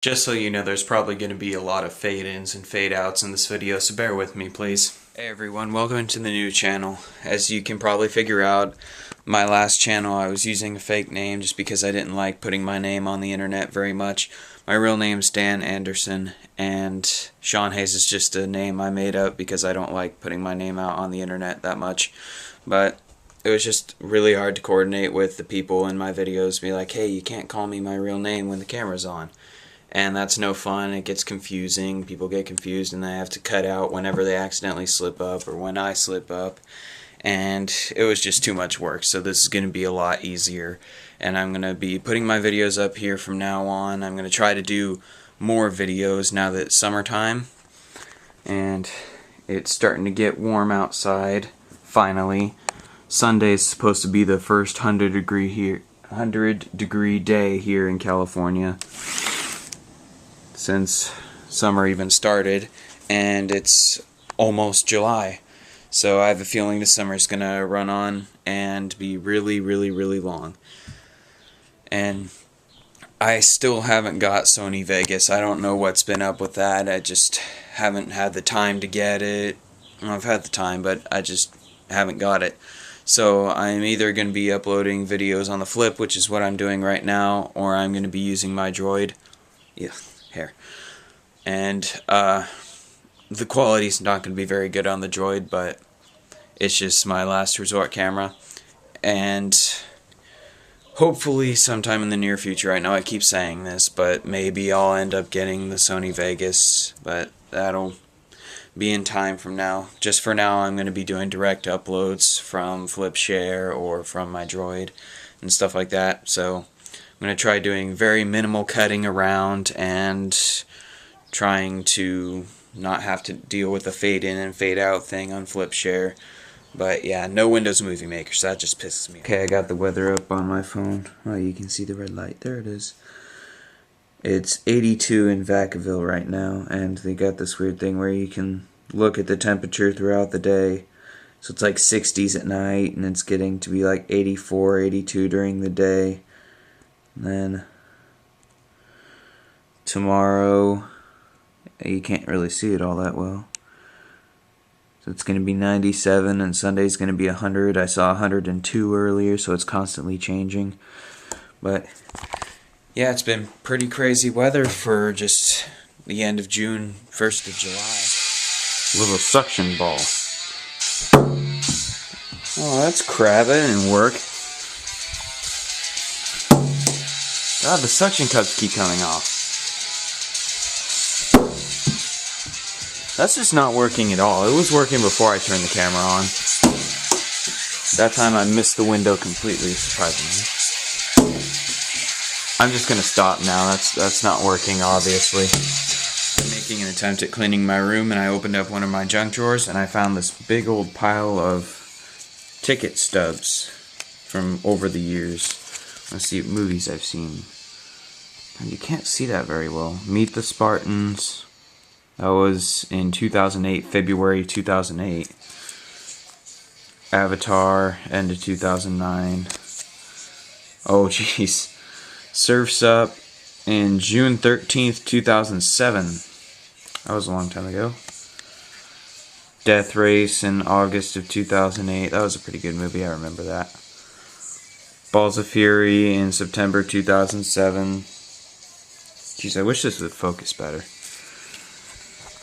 Just so you know, there's probably going to be a lot of fade-ins and fade-outs in this video, so bear with me, please. Hey everyone, welcome to the new channel. As you can probably figure out, my last channel I was using a fake name just because I didn't like putting my name on the internet very much. My real name's Dan Anderson, and Sean Hayes is just a name I made up because I don't like putting my name out on the internet that much. But it was just really hard to coordinate with the people in my videos, be like, hey, you can't call me my real name when the camera's on. And that's no fun. It gets confusing. People get confused and they have to cut out whenever they accidentally slip up or when I slip up. And it was just too much work, so this is going to be a lot easier. And I'm going to be putting my videos up here from now on. I'm going to try to do more videos now that it's summertime. And it's starting to get warm outside, finally. Sunday's supposed to be the first 100-degree day here in California since summer even started, and it's almost July. So I have a feeling the summer's gonna run on and be really, really, really long. And I still haven't got Sony Vegas. I don't know what's been up with that. I just haven't had the time to get it. Well, I've had the time, but I just haven't got it. So I'm either going to be uploading videos on the Flip, which is what I'm doing right now, or I'm going to be using my Droid. Yeah, hair. And the quality's not going to be very good on the Droid, but it's just my last resort camera. And hopefully sometime in the near future, I know I keep saying this, but maybe I'll end up getting the Sony Vegas, but that'll be in time from now. Just for now, I'm going to be doing direct uploads from Flipshare or from my Droid and stuff like that. So I'm going to try doing very minimal cutting around and trying to not have to deal with the fade in and fade out thing on Flipshare. But yeah, no Windows Movie Maker, so that just pisses me off. Okay, I got the weather up on my phone. Oh, you can see the red light. There it is. It's 82 in Vacaville right now, and they got this weird thing where you can look at the temperature throughout the day. So it's like 60s at night, and it's getting to be like 84, 82 during the day. And then tomorrow, you can't really see it all that well. So it's going to be 97, and Sunday's going to be 100. I saw 102 earlier, so it's constantly changing. But yeah, it's been pretty crazy weather for just the end of June, 1st of July. Little suction ball. Oh, that's crap. That didn't work. God, the suction cups keep coming off. That's just not working at all. It was working before I turned the camera on. That time I missed the window completely, surprisingly. I'm just gonna stop now. That's not working, obviously. I'm making an attempt at cleaning my room, and I opened up one of my junk drawers, and I found this big old pile of ticket stubs from over the years. Let's see what movies I've seen. And you can't see that very well. Meet the Spartans. That was in 2008, February 2008. Avatar, end of 2009. Oh, jeez. Surf's Up in June 13th, 2007. That was a long time ago. Death Race in August of 2008. That was a pretty good movie, I remember that. Balls of Fury in September 2007. Jeez, I wish this would focus better.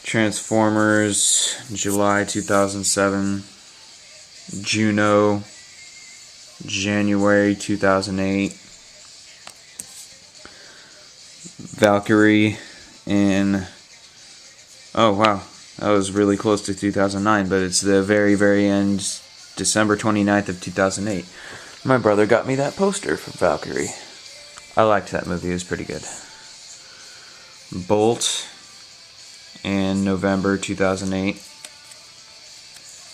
Transformers, July 2007. Juno, January 2008. Valkyrie in... Oh, wow. That was really close to 2009, but it's the very, very end, December 29th of 2008. My brother got me that poster for Valkyrie. I liked that movie. It was pretty good. Bolt in November 2008.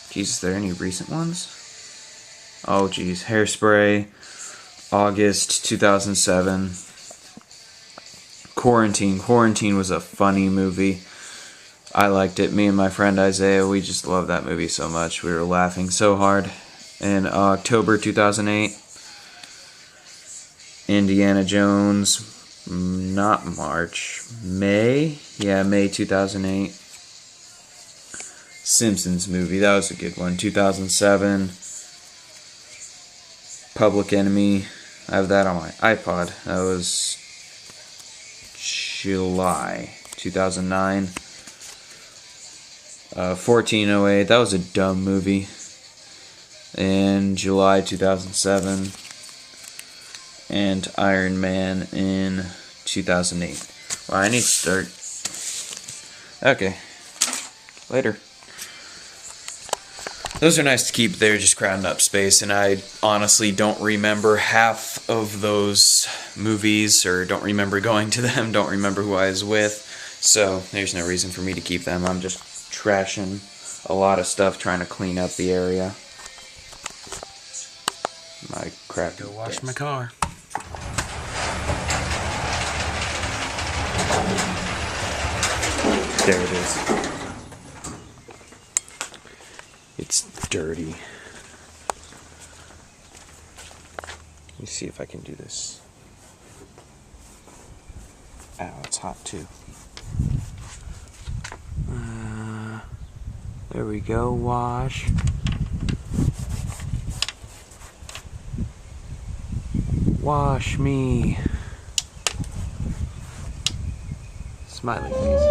Jeez, is there any recent ones? Oh, geez. Hairspray, August 2007. Quarantine. Quarantine was a funny movie. I liked it. Me and my friend Isaiah, we just loved that movie so much. We were laughing so hard. In October 2008. Indiana Jones. Not March. May? Yeah, May 2008. Simpsons movie. That was a good one. 2007. Public Enemy. I have that on my iPod. That was July 2009. 1408. That was a dumb movie. In July 2007. And Iron Man in 2008. Well, I need to start. Okay. Later. Those are nice to keep there, just crowding up space, and I honestly don't remember half of those movies, or don't remember going to them, don't remember who I was with, so there's no reason for me to keep them. I'm just trashing a lot of stuff, trying to clean up the area. My crap. Go wash my car. There it is. It's dirty. Let me see if I can do this. Ow, it's hot too. There we go, wash. Wash me. Smiley face.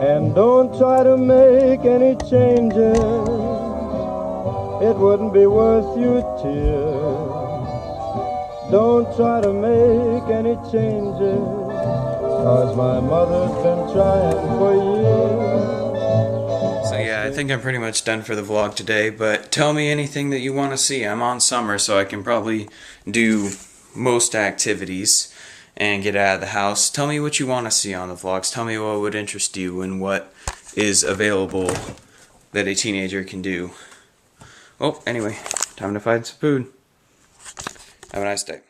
And don't try to make any changes, it wouldn't be worth your tears. Don't try to make any changes, 'cause my mother's been trying for years. So yeah, I think I'm pretty much done for the vlog today, but tell me anything that you want to see. I'm on summer, so I can probably do most activities and get out of the house. Tell me what you want to see on the vlogs. Tell me what would interest you and what is available that a teenager can do. Well, anyway, time to find some food. Have a nice day.